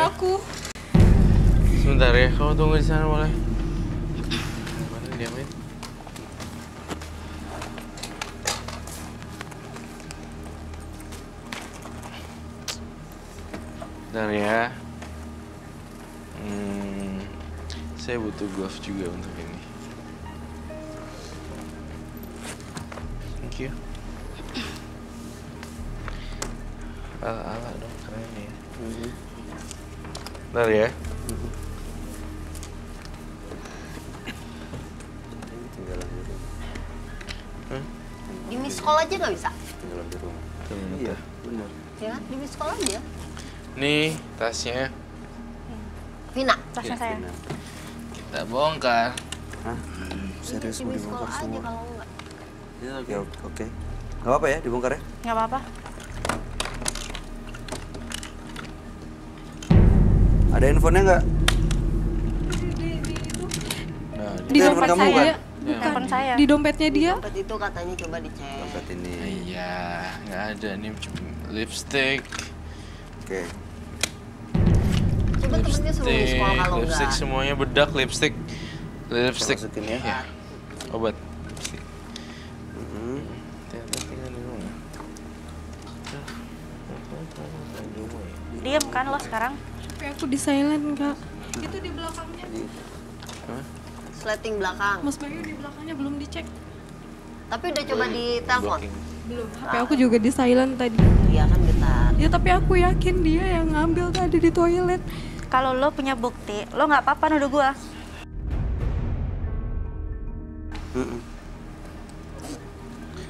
aku. Sebentar ya, kamu tunggu di sana boleh? Mana diamin? Bentar ya. Saya butuh glove juga untuk ini. Thank you. Ala-ala dong, keren ya. Bentar ya. Di miss call aja nggak bisa? Tinggalan di rumah. Iya, benar. Ya, di miss call aja. nih tasnya. Vina. Tasnya saya. Kita bongkar. Hah? Serius Di mau miss call dibongkar aja semua? kalau nggak. Ya oke. Gak apa-apa ya dibongkar ya? Nggak apa-apa. Ada handphonenya nggak? Nah, Di handphone dompet kamu saya. kan? Bukan. Handphone saya. Di dompetnya dia. Dompet itu katanya coba dicek. Dompet ini. iya, nggak ada nih cuma lipstick. Oke. Coba temennya suruh miss call kalau lipstick nggak. semuanya bedak, lipstick. Lipstick. Masukin ya. Iya. Obat. Lipstick. Mm-mm. Tinggal di rumah. Diam kan lo sekarang? Tapi aku di silent, Kak. Itu di belakangnya. Hah? Sleting belakang. Mas Bayu di belakangnya belum dicek. Tapi udah coba di telepon. Blocking. Belum. HP aku juga di silent tadi. Iya kan getar. Ya tapi aku yakin dia yang ngambil tadi di toilet. Kalau lo punya bukti, lo nggak apa-apa nuduh gua. Mm-mm.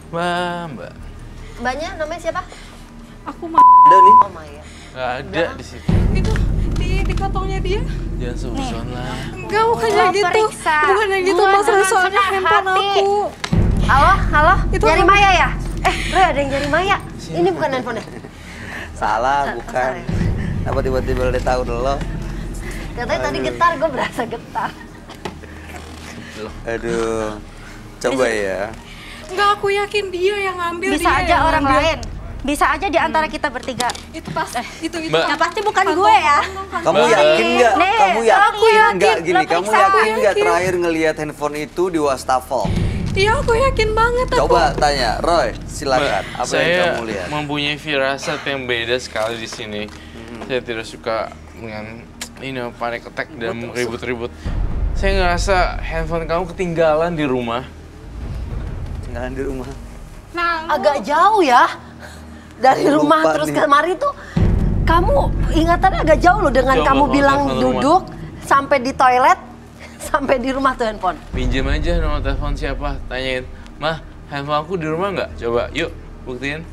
Mbak. Mbaknya namanya siapa? Aku Ada nih. Oh Maya. Nggak ada di situ. itu di kantongnya dia. Jangan suzon lah. Enggak, bukannya Gua gitu. periksa. Bukannya gitu, Gua Mas Roy, dengan soalnya senang handphone hati. aku. Halo, halo. Itu Nyari apa? Maya ya? Roy ada yang nyari Maya. Ini bukan handphonenya. Salah, Sa- bukan. salah ya? Kenapa tiba-tiba udah tahu dulu? Katanya tadi getar, gue berasa getar. Aduh. Coba ya. Enggak, aku yakin dia yang ngambil. Bisa dia aja yang orang ngambil. lain. Bisa aja di antara kita bertiga. Itu pas itu Mbak. Ya pasti bukan gue ya. Kamu Mbak. yakin nggak? Nih, Kamu yakin aku yakin. nggak gini? Lo Kamu periksa. yakin nggak Yakin. terakhir ngelihat handphone itu di wastafel? Iya, aku yakin banget. Coba tanya, Roy, silakan. Mbak, Apa yang saya kamu lihat? mempunyai firasat yang beda sekali di sini. Saya tidak suka dengan panic attack dan ribut-ribut. Saya ngerasa handphone kamu ketinggalan di rumah. Tinggalan di rumah. Nah, Agak jauh ya. Dari Lupa rumah terus nih. kemari tuh kamu ingatannya agak jauh loh dengan Coba kamu kalau bilang telepon rumah. duduk sampai di toilet sampai di rumah tuh handphone. Pinjam aja nomor telepon siapa, tanyain. Mah, handphone aku di rumah nggak? Coba, yuk buktiin.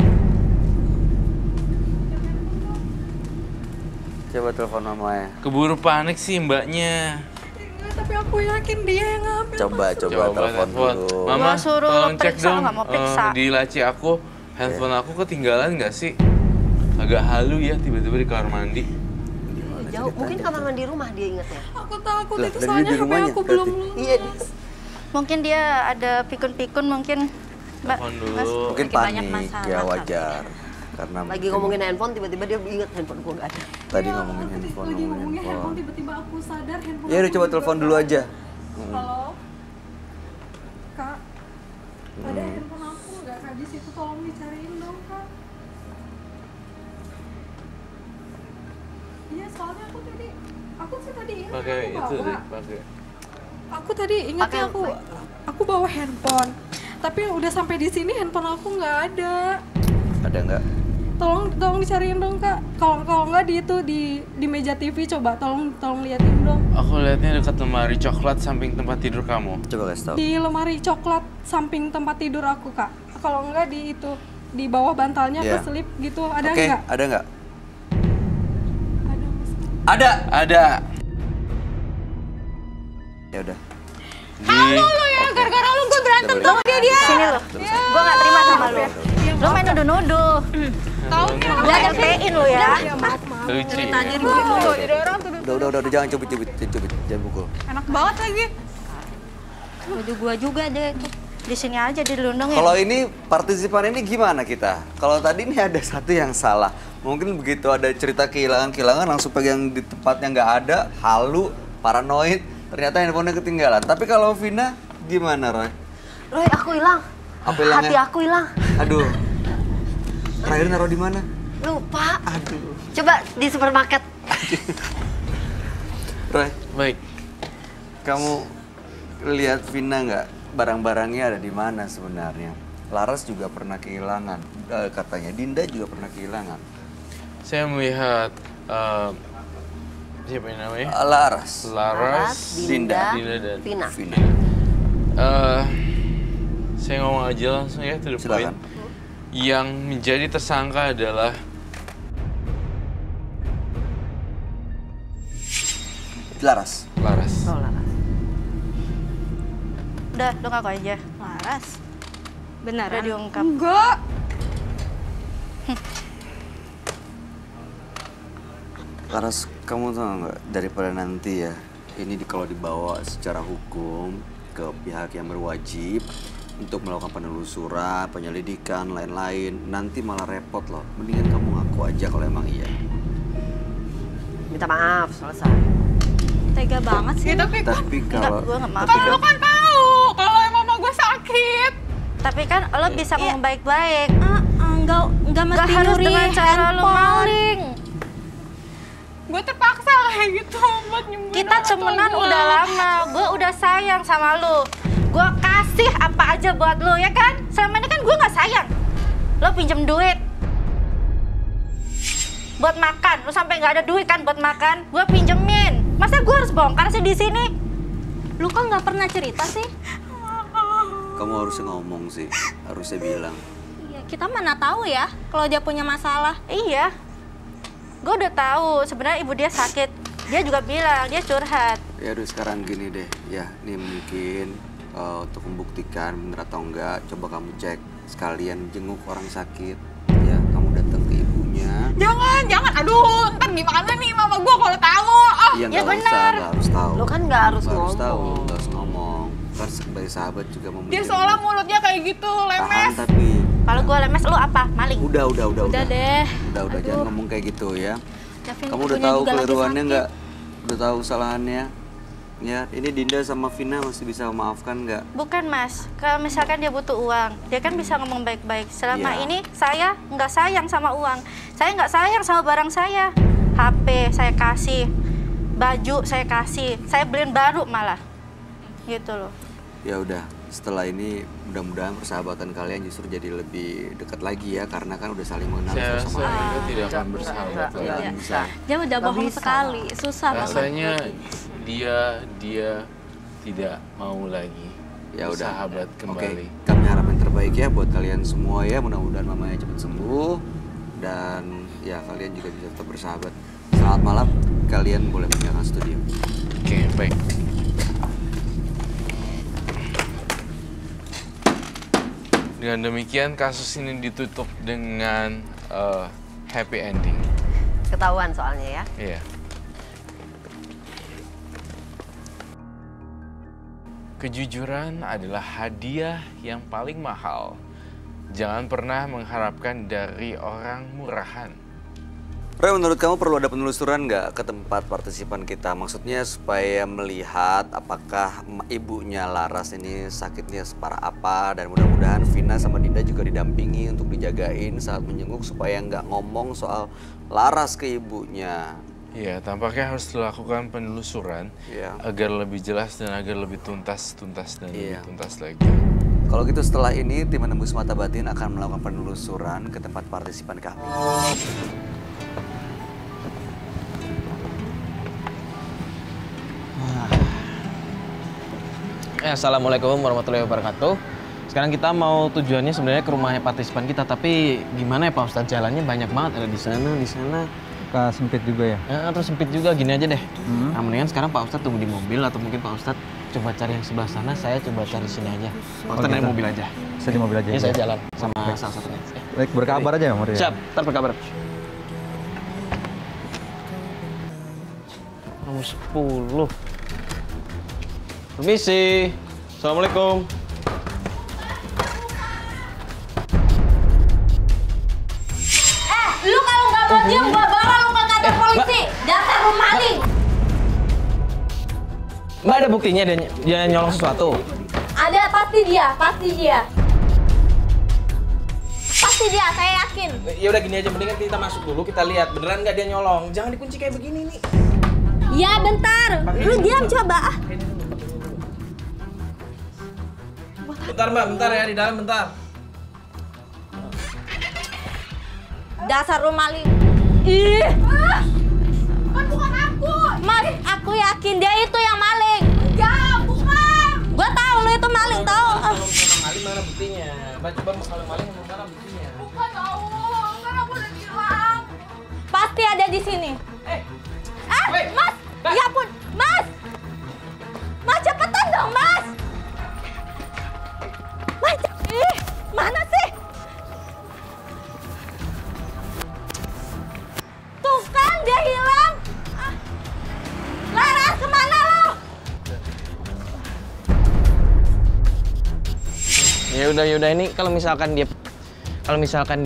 Coba telepon mamanya. Keburu panik sih mbaknya. enggak, tapi aku yakin dia yang ngambil. Coba telepon dulu. Mama, Gua suruh tolong cek periksa, dong nggak mau periksa. di laci aku. Handphone aku ketinggalan nggak sih? Agak halu ya tiba-tiba di kamar mandi. Jauh. Mungkin kamar mandi rumah dia ingetnya. Aku takut Lah, itu dari soalnya di HP rumahnya aku belum berarti? lunas. Iya. Mungkin dia ada pikun-pikun mungkin. Mbak, Telepon dulu. Mas, Mungkin lagi banyak panik, masalah ya kali. wajar. Karena Lagi mungkin ngomongin handphone tiba-tiba dia inget handphone gua gak ada. tadi Iya, ngomongin aku handphone, lagi ngomongin ngomongin handphone, handphone. tiba-tiba aku sadar handphone. Ya udah aku coba juga telepon dulu nggak aja. ada. Halo, Kak. Ada handphone aku nggak Kak di situ? Tolong dicariin dong, Kak. Iya, soalnya aku sih tadi ingat Pakai aku itu bawa. deh, pakai. Aku tadi ingatnya Pakai aku bawa handphone. Tapi udah sampai di sini handphone aku nggak ada. Ada nggak? Tolong dicariin dong, Kak. Kalau nggak di meja TV, coba tolong liatin dong. Aku lihatnya dekat lemari coklat samping tempat tidur kamu. Coba kasih tahu. Di lemari coklat samping tempat tidur aku, Kak. Kalau enggak di bawah bantalnya Iya. keselip gitu. Ada Oke, enggak? ada nggak? Ada, Mas. Ada. Ada. Ya udah. Di Ya, gara-gara lu gue berantem sama dia. Sini lo. Gua nggak terima sama lo. Lo main nuduh-nuduh. Tahu nih. Udah RT-in lo ya. lucu ya. Udah, jangan cubit, jangan pukul. Enak banget lagi. Baju gua juga deh itu. di sini aja dilindungin. Kalau ini partisipan ini gimana kita? Kalau tadi ini ada satu yang salah. Mungkin begitu ada cerita kehilangan langsung pegang di tempatnya nggak ada, halu, paranoid, ternyata handphonenya ketinggalan. Tapi kalau Vina gimana, Roy? Roy, aku hilang. Apa hilangnya? Hati aku hilang. Aduh. Terakhir naruh di mana? Lupa. Aduh. Coba di supermarket. Roy, Baik. kamu lihat Vina nggak? Barang-barangnya ada di mana sebenarnya? Laras juga pernah kehilangan, katanya. Dinda juga pernah kehilangan. Saya melihat siapa yang namanya? Laras. Laras, Dinda, Dinda dan Vina. Vina. Saya ngomong aja langsung ya to the point. Silakan. Yang menjadi tersangka adalah Laras. Laras. Oh, Laras. Udah, lu ngaku aja. Laras. Beneran? Udah diungkap. Enggak. Laras, kamu tahu nggak, daripada nanti ya, ini kalau dibawa secara hukum ke pihak yang berwajib untuk melakukan penelusuran, penyelidikan, lain-lain, nanti malah repot loh. Mendingan kamu ngaku aja kalau emang iya. Minta maaf, selesai. Tega banget sih. Tapi kalau gue nggak maaf. Kan lu kan tahu kalau mama gue sakit. Tapi kan lo bisa ngomong baik-baik. Enggak Gak mesti harus nyuri dengan cara lo handphone. maling. Gue terpaksa kayak gitu buat nyembuhin Kita orang tua temenan gua. udah lama. Gue udah sayang sama lo. Gue kasih apa aja buat lo, ya kan? Selama ini kan gue nggak sayang. Lo pinjem duit buat makan. Lo sampai nggak ada duit kan buat makan? Gue pinjemin. Masa gue harus bongkar sih di sini? Lu kan nggak pernah cerita sih. kamu harusnya ngomong sih, harusnya bilang. Iya, kita mana tahu ya kalau dia punya masalah. Iya. Gue udah tahu sebenarnya ibu dia sakit. Dia juga bilang dia curhat. Ya udah sekarang gini deh, ya ini mungkin untuk membuktikan bener atau enggak, coba kamu cek sekalian jenguk orang sakit. Ya, kamu datang ke ibunya. Jangan. Aduh, ntar gimana nih mama gue kalau tahu? Iya ya nggak benar. usah, nggak harus tahu. Lo kan nggak harus Nggak ngomong. tahu, nggak harus ngomong. Kan sebagai sahabat juga mau Dia menjenguk. seolah mulutnya kayak gitu, Tahan lemes. tapi. Kalau gue lemes, lu apa? Maling. Udah Udah deh. Udah, jangan ngomong kayak gitu ya. Davin, Kamu udah ibunya tahu juga lagi keliruannya sakit. nggak? Udah tahu kesalahannya? Ya, ini Dinda sama Vina masih bisa memaafkan nggak? Bukan mas, kalau misalkan dia butuh uang, dia kan bisa ngomong baik-baik. Selama Iya. ini saya nggak sayang sama uang, saya nggak sayang sama barang saya. HP saya kasih, baju saya kasih, saya beliin baru malah, gitu loh. Ya udah, setelah ini mudah-mudahan persahabatan kalian justru jadi lebih dekat lagi ya, karena kan udah saling mengenal Saya satu sama rasa lain. kita tidak akan bersahabat Nggak lagi. bisa. Dia udah Nggak bohong bisa. sekali, susah banget. Rasanya dia tidak mau lagi Ya udah. bersahabat kembali. Oke, kami harap yang terbaik ya buat kalian semua ya. Mudah-mudahan mamanya cepat sembuh dan ya kalian juga bisa tetap bersahabat. Selamat malam, kalian boleh meninggalkan studio. Oke, baik. Dengan demikian kasus ini ditutup dengan happy ending. Ketahuan soalnya ya. Iya. Kejujuran adalah hadiah yang paling mahal. Jangan pernah mengharapkan dari orang murahan. Roy, menurut kamu perlu ada penelusuran nggak ke tempat partisipan kita? Maksudnya supaya melihat apakah ibunya Laras ini sakitnya separah apa, dan mudah-mudahan Vina sama Dinda juga didampingi untuk dijagain saat menjenguk supaya nggak ngomong soal Laras ke ibunya. Iya, tampaknya harus dilakukan penelusuran Iya. agar lebih jelas dan agar lebih tuntas dan Iya. lebih tuntas lagi. Kalau gitu setelah ini tim Menembus Mata Batin akan melakukan penelusuran ke tempat partisipan kami. Assalamualaikum warahmatullahi wabarakatuh. Sekarang kita mau tujuannya sebenarnya ke rumahnya partisipan kita, tapi gimana ya Pak Ustadz, jalannya banyak banget, ada di sana. Sempit juga ya? Terus sempit juga, gini aja deh. Nah, mendingan sekarang Pak Ustadz tunggu di mobil atau mungkin Pak Ustadz coba cari yang sebelah sana, saya coba cari sini aja. Pak Ustadz naik gitu. mobil aja. Saya di mobil aja. Ini ya? saya jalan sama salah satunya. Baik, berkabar aja ya, Maria. Siap, ntar berkabar. Nomor 10. Permisi. Assalamualaikum. Kalau diam gua bawa lu ke kantor polisi. Dasar lu maling. Mbak ada buktinya dia nyolong sesuatu? Ada, pasti dia. Pasti dia, saya yakin. Ya udah gini aja, mendingan kita masuk dulu, kita lihat beneran nggak dia nyolong. Jangan dikunci kayak begini nih. Ya bentar, lu diam coba. Bentar Mbak, bentar ya di dalam bentar. Dasar lu maling. Ih. Kan bukan aku. Mas, aku yakin dia itu yang maling. Enggak, bukan. Gua tahu lu itu maling, tahu. Kalau maling mana buktinya? Mbak coba kalau maling mana buktinya? Bukan tahu, kan aku udah bilang. Pasti ada di sini. Wait. Mas. Ya ampun, Mas. Mas cepetan dong, Mas. Mas, mana sih? Tuh kan dia hilang. Laras, kemana lo? Ya udah ini kalau misalkan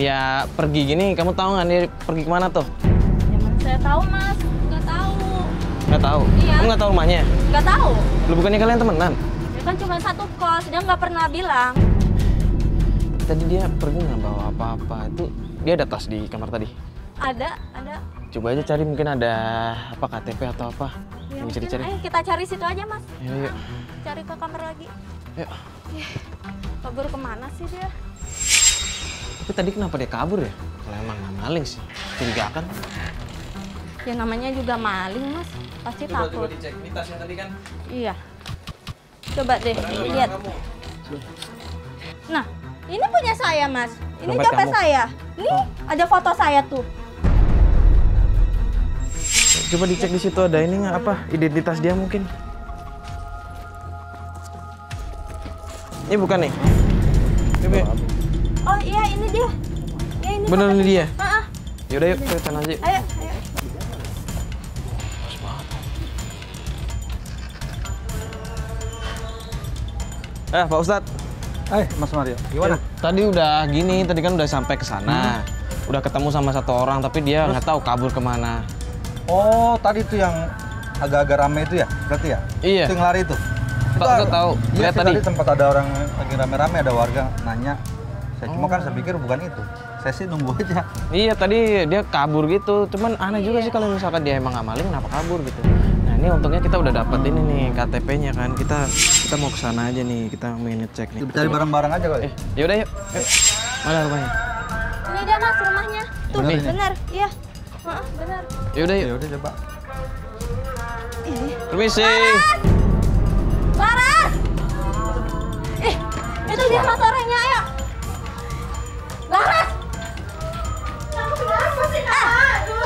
dia pergi gini, kamu tahu nggak dia pergi kemana tuh? Ya mana saya tahu, Mas. Nggak tahu. Nggak tahu. Iya. Kamu nggak tahu rumahnya? Nggak tahu. Lu bukannya kalian temenan? Dia kan cuma satu kos, dia nggak pernah bilang. Tadi dia pergi nggak bawa apa-apa. Itu dia ada tas di kamar tadi. Ada. Coba aja cari, mungkin ada apa KTP atau apa. Ya, Bisa mungkin. dicari. Ayo kita cari situ aja, Mas. Yuk. Cari ke kamar lagi. Yuk. Kabur kemana sih dia? Tapi tadi kenapa dia kabur ya? Kalau emang nggak maling sih, curigakan. Ya namanya juga maling, Mas. Pasti takut. Dicek, ini tasnya tadi kan. Iya. Coba deh, lihat. Nah, ini punya saya, Mas. Ini Dompet dompet kamu. saya. Nih, ada foto saya tuh. Coba dicek di situ ada ini nggak apa? Identitas dia mungkin. Ini bukan nih? Coba. Oh iya, ini dia. Ya, ini Bener ini dia? Heeh. Yaudah yuk, kita sana aja. Ayo. Pak Ustadz. Mas Mario, gimana? Tadi udah gini, tadi kan udah sampai ke sana. Udah ketemu sama satu orang, tapi dia nggak tahu kabur kemana. Oh, tadi tuh yang agak-agak rame itu ya? Berarti ya? Iya. Itu yang lari itu? Pak Ustadz tahu. Iya Lihat sih, tadi. tadi tempat ada orang lagi rame-rame, ada warga nanya. Cuma kan saya pikir bukan itu. Saya sih nunggu aja. Iya, tadi dia kabur gitu. Cuman aneh juga sih kalau misalkan dia emang nggak maling, kenapa kabur gitu. Nah, ini untungnya kita udah dapet ini nih KTP-nya kan. Kita mau ke sana aja nih. Kita mau ngecek nih. Cari bareng-bareng aja kali. Yaudah yuk. Yuk. Mana rumahnya? Ini dia, Mas, rumahnya. Tuh, Bener ini? bener. Iya. Heeh, bener. Yaudah yuk. Ya udah coba. Permisi. Laras! Itu dia motornya, ayo. Laras! Kamu kenapa sih, Kak?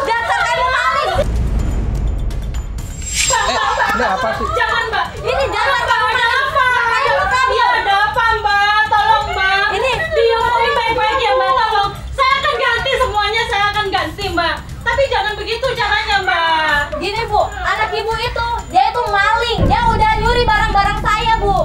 Dasar kamu maling! Ini apa sih? Jangan, Mbak. Ini dasar kamu maling! Makanya lu kabur. Ya ada apa, Mbak? Tolong, Mbak. Ini Diomongin baik-baik ya, Mbak. Tolong. Saya akan ganti semuanya, saya akan ganti, Mbak. Tapi jangan begitu caranya, Mbak. Gini, Bu. Anak ibu itu, dia itu maling. Dia udah nyuri barang-barang saya, Bu.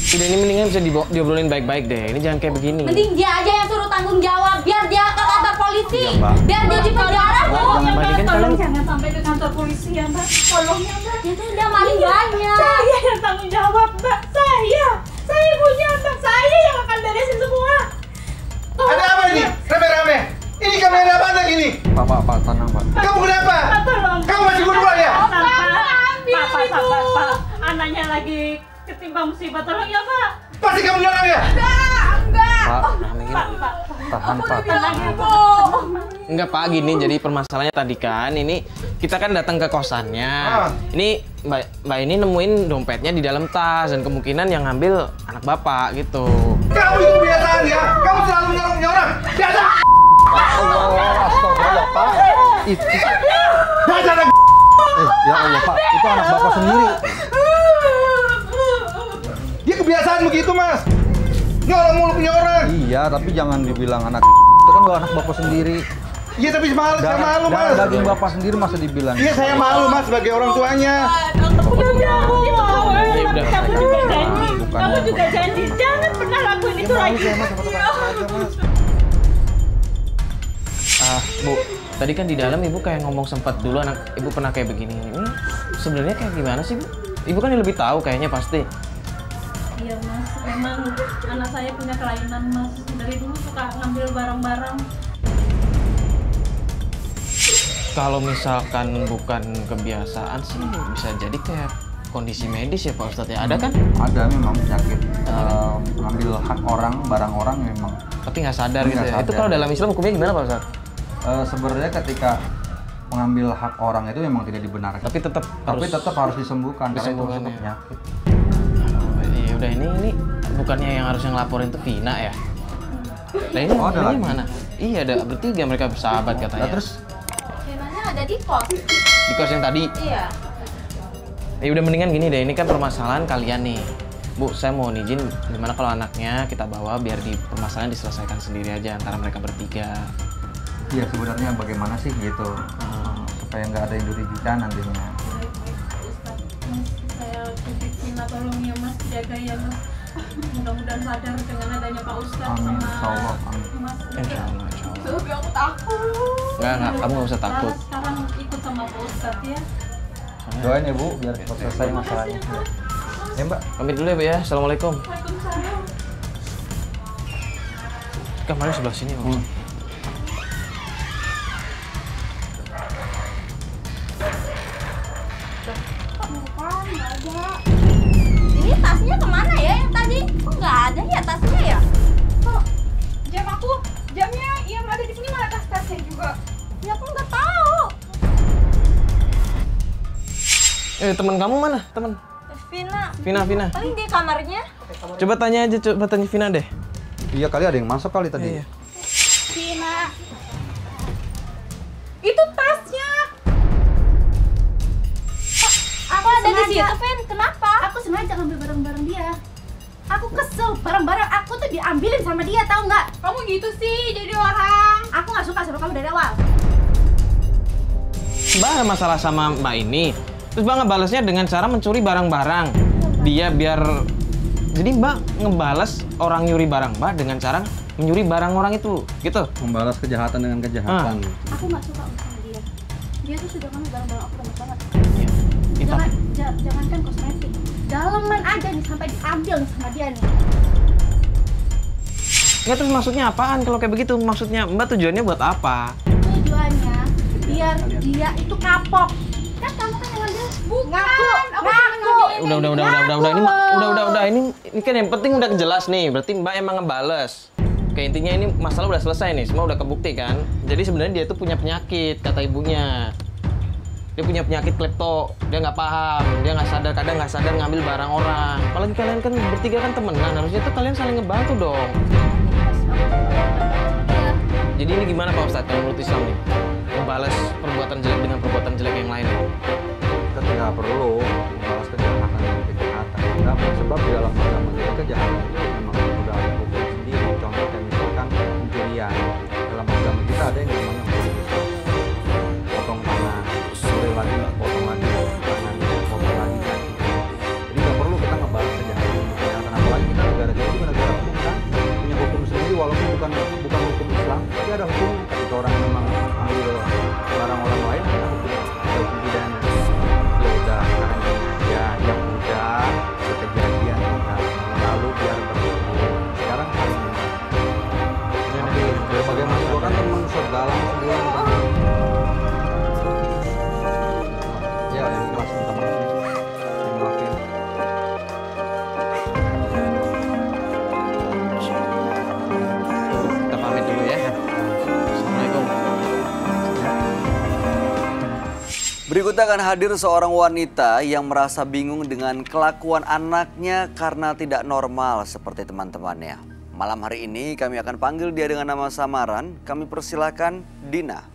Udah ini mendingan bisa diobrolin baik-baik deh. Ini jangan kayak begini. Mending dia aja yang suruh tanggung jawab. Biar dia ke kantor polisi. Iya, Mbak. Biar dia di penjara, Bu. Jangan Mbak, ini kan Tolong kalian- jangan sampai ke kantor polisi ya, Mbak. Tolong ya, Mbak. Dia tuh udah maling banyak. Saya yang tanggung jawab, Mbak. Saya ibunya, Mbak. Saya yang akan beresin semua. Ada apa ini? Rame-rame. Ini kamera apa lagi ini? Pak, tenang Pak. Kamu kenapa? Tolong. Kamu masih gundul ya? Pak, sabar, Pak. Anaknya lagi ketimpa musibah. Tolong ya, Pak. Pasti kamu nyolong ya? Pak, Pak. tahan Pak. Tenang ya, Pak. Enggak Pak, gini jadi permasalahannya tadi kan ini kita kan datang ke kosannya. Ini Mbak ini nemuin dompetnya di dalam tas dan kemungkinan yang ngambil anak Bapak gitu. Kamu itu kebiasaan ya? Kamu selalu menolong orang. Biasa. Astagfirullah Pak. Itu. Biasa anak. Ya Allah Pak, itu anak Bapak sendiri. Dia kebiasaan begitu, Mas. Nyolong mulu punya orang. Iya, tapi jangan dibilang anak. Itu kan anak Bapak sendiri. Iya, tapi saya malu, Mas. Darah daging Bapak sendiri masa dibilang. Iya, saya malu, Mas, sebagai orang tuanya. Udah. udah. Kamu juga janji. Bukan. Kamu juga janji. Jangan pernah lakuin itu lagi. Bu, tadi kan di dalam Ibu kayak ngomong sempat dulu anak Ibu pernah kayak begini. Ini sebenarnya kayak gimana sih, Bu? Ibu kan yang lebih tahu kayaknya pasti. Iya Mas, memang anak saya punya kelainan Mas. Dari dulu suka ngambil barang-barang. Kalau misalkan bukan kebiasaan sih bisa jadi kayak kondisi medis ya Pak Ustadz ya. Ada kan? Ada memang penyakit ngambil hak orang, barang orang memang. Tapi nggak sadar Tapi gitu nggak ya. Itu sadar. kalau dalam Islam hukumnya gimana Pak Ustadz? Sebenarnya ketika mengambil hak orang itu memang tidak dibenarkan. Tapi tetap harus disembuhkan karena itu disembuhkan, masuk ya. penyakit. Iya udah ini bukannya yang harus ngelaporin tuh Vina ya? Nah ini Oh, ada ini lagi? mana? Iya ada bertiga mereka bersahabat katanya. Nah, terus Finanya ada di pos. di kos yang tadi. Iya. Ya udah mendingan gini deh, ini kan permasalahan kalian nih. Bu, saya mau izin gimana kalau anaknya kita bawa biar di permasalahan diselesaikan sendiri aja antara mereka bertiga. ya sebenarnya bagaimana sih gitu supaya nggak ada yang dirugikan nantinya. Ustaz, Mas, saya titip Vina tolong ya Mas, jaga ya Mas. Mudah-mudahan sadar dengan adanya Pak Ustadz Amin, sama insyaallah, amin. Mas. Insya Allah, insya Allah. Tapi aku takut. Enggak, kamu nggak usah takut. Sekarang ikut sama Pak Ustadz ya. Doain ya Bu biar cepat selesai masalahnya. Ya Mbak. Pamit dulu ya Bu ya. Assalamualaikum. Waalaikumsalam. Kamarnya sebelah sini Om. Bukan, nggak ada. Ini tasnya kemana ya yang tadi? Kok nggak ada ya tasnya ya? Kok jam aku, jamnya yang ada di sini malah tas-tasnya juga. Ya aku nggak tahu. Teman kamu mana? Teman? Vina. Vina. Paling di kamarnya. Coba tanya aja, coba tanya Vina deh. Iya kali ada yang masuk kali tadi. Iya. Vina. Itu tasnya. Aku ada di situ, Vin. Kenapa? Aku sengaja ngambil barang-barang dia. Aku kesel, barang-barang aku tuh diambilin sama dia, tahu nggak? Kamu gitu sih jadi orang. Aku nggak suka sama kamu dari awal. Mbak ada masalah sama Mbak ini. Terus Mbak ngebalesnya dengan cara mencuri barang-barang. Dia biar... Jadi Mbak ngebales orang nyuri barang Mbak dengan cara menyuri barang orang itu, gitu? Membalas kejahatan dengan kejahatan. Aku nggak suka sama dia. Dia tuh sudah ngambil barang-barang aku banyak banget. Itu. Jangankan kosmetik, daleman aja nih sampai diambil nih sama dia nih. Nggak, terus maksudnya apaan kalau kayak begitu? Maksudnya Mbak tujuannya buat apa? Tujuannya biar dia itu kapok. Kan kamu kan yang ngambil. Ngaku. Udah. Ini kan yang penting udah jelas nih. Berarti Mbak emang ngebales. Kayak intinya ini masalah udah selesai nih, semua udah kebukti kan. Jadi sebenarnya dia tuh punya penyakit, kata ibunya. Dia punya penyakit klepto, dia nggak paham, dia nggak sadar, kadang nggak sadar ngambil barang orang. Apalagi kalian kan bertiga kan temenan, harusnya tuh kalian saling ngebantu dong. Jadi ini gimana Pak Ustadz kalau menurut Islam nih? Membalas perbuatan jelek dengan perbuatan jelek yang lain. Kita tidak perlu membalas kejahatan dengan kejahatan. Kenapa? Sebab di dalam agama kita kejahatan itu memang sudah ada hukum sendiri. Contohnya misalkan pencurian. Dalam agama kita ada yang namanya hukum Islam. Potong tangan, curi lagi, potong lagi tangan, potong lagi kaki. Jadi nggak perlu kita ngebalas kejahatan dengan kejahatan. Apalagi kita negara kita juga negara hukum kan, punya hukum sendiri walaupun bukan hukum Islam, tapi ada hukum. Ketika orang memang ambil barang orang lain, ada hukum pidana. Ya udah, sekarang gini aja, yang udah kejadian udah lalu biar berlalu. Sekarang saling tapi ya bagaimana gua kan teman segala semua ya yang kelas teman dimaafin. Kita pamit dulu ya. Assalamualaikum. Berikutnya akan hadir seorang wanita yang merasa bingung dengan kelakuan anaknya karena tidak normal seperti teman-temannya. Malam hari ini kami akan panggil dia dengan nama samaran. Kami persilakan Dina.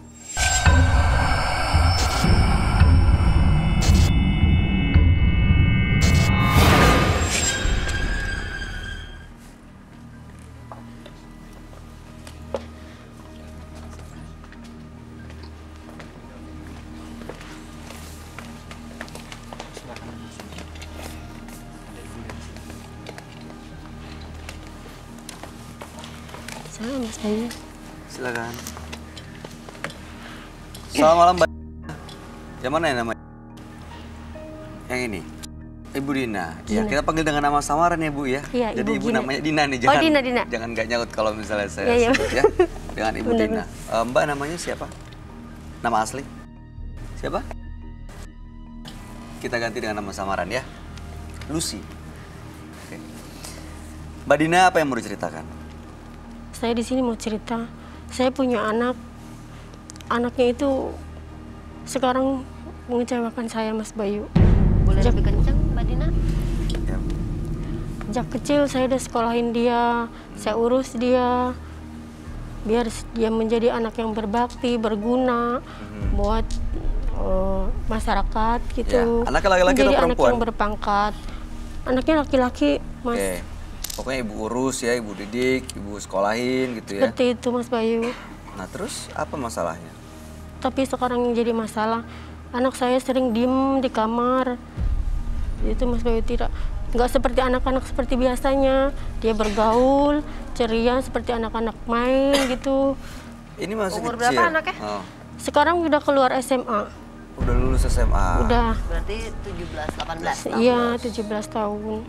Saya Mas Bayu. Silakan. Selamat malam, Mbak. Yang mana ya namanya? Yang ini? Ibu Dina. Ya, kita panggil dengan nama samaran ya, Bu ya. Iya, Jadi Ibu Ibu Gina. namanya Dina nih, Oh, Dina. Jangan nggak nyangkut kalau misalnya saya Iya, iya. sebut ya. Dengan Ibu Bener, Dina. Mbak namanya siapa? Nama asli? Siapa? Kita ganti dengan nama samaran ya. Lucy. Oke. Mbak Dina, apa yang mau diceritakan? Saya di sini mau cerita. Saya punya anak. Anaknya itu sekarang mengecewakan saya, Mas Bayu. Boleh lebih kencang, Mbak Dina? Ya. Sejak kecil saya udah sekolahin dia, saya urus dia, biar dia menjadi anak yang berbakti, berguna buat masyarakat gitu. Ya. Anaknya laki-laki atau menjadi anak perempuan? yang berpangkat. Anaknya laki-laki, Mas. Oke. Pokoknya ibu urus ya, ibu didik, ibu sekolahin gitu ya. Seperti itu, Mas Bayu. Nah terus apa masalahnya? Tapi sekarang yang jadi masalah, anak saya sering diem di kamar. Itu Mas Bayu nggak seperti anak-anak seperti biasanya. Dia bergaul, ceria seperti anak-anak main gitu. Ini masih Umur kecil. berapa anaknya? Oh. Sekarang udah keluar SMA. Udah lulus SMA. Udah. Berarti 17, 18 tahun. Iya, 17 tahun.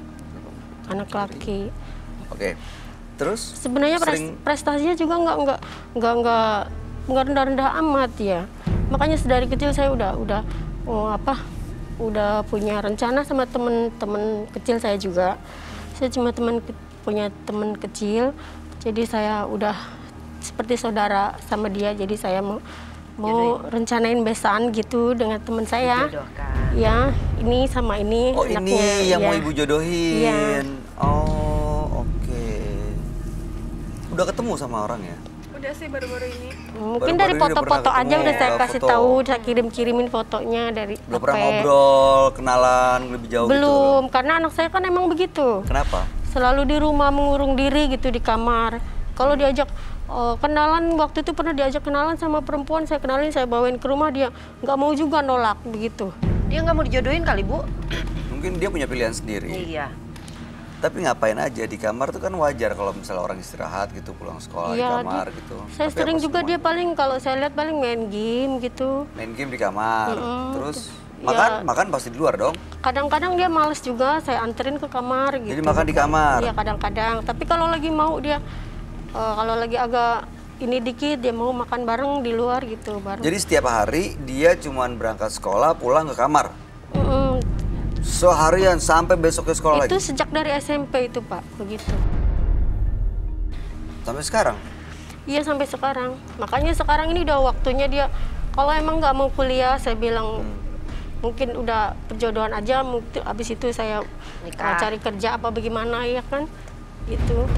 Anak laki. Oke. Terus? Sebenarnya prestasinya juga nggak rendah-rendah amat ya. Makanya sedari kecil saya udah punya rencana sama temen-temen kecil saya juga. Saya cuma punya temen kecil, jadi saya udah seperti saudara sama dia. Jadi saya mau rencanain besan gitu dengan temen saya. Dijodohkan. Ya, ini sama ini. Oh anaknya, ini yang ya. mau ibu jodohin. Iya. Oh oke. Udah ketemu sama orang ya? Udah sih baru-baru ini. Mungkin Baru-baru dari ini udah foto-foto pernah aja ketemu, udah saya udah kasih foto. tahu, saya kirim-kirimin fotonya dari Belum pernah HP. ngobrol, kenalan lebih jauh Belum, gitu? karena anak saya kan emang begitu. Kenapa? Selalu di rumah mengurung diri gitu di kamar. Kalau diajak kenalan, waktu itu pernah diajak kenalan sama perempuan, saya kenalin, saya bawain ke rumah, dia nggak mau juga, nolak begitu. Dia nggak mau dijodohin kali, Bu? Mungkin dia punya pilihan sendiri. Iya. Tapi ngapain aja di kamar tuh kan wajar kalau misalnya orang istirahat gitu, pulang sekolah di Iya, kamar gitu. Saya Tapi sering apa juga dia semuanya? paling kalau saya lihat paling main game gitu. Main game di kamar. Mm-mm. Terus Ya. makan pasti di luar dong. Kadang-kadang dia males juga, saya anterin ke kamar gitu. Jadi makan di kamar. Iya kadang-kadang. Tapi kalau lagi mau dia, kalau lagi agak ini dikit dia mau makan bareng di luar gitu bareng. Jadi setiap hari dia cuman berangkat sekolah, pulang ke kamar. Mm-mm. Seharian sampai besoknya sekolah Itu lagi. sejak dari SMP itu Pak, begitu. Sampai sekarang. Iya sampai sekarang. Makanya sekarang ini udah waktunya dia. Kalau emang nggak mau kuliah, saya bilang mungkin udah perjodohan aja. Mungkin abis itu saya Nikah. cari kerja apa bagaimana ya kan, gitu.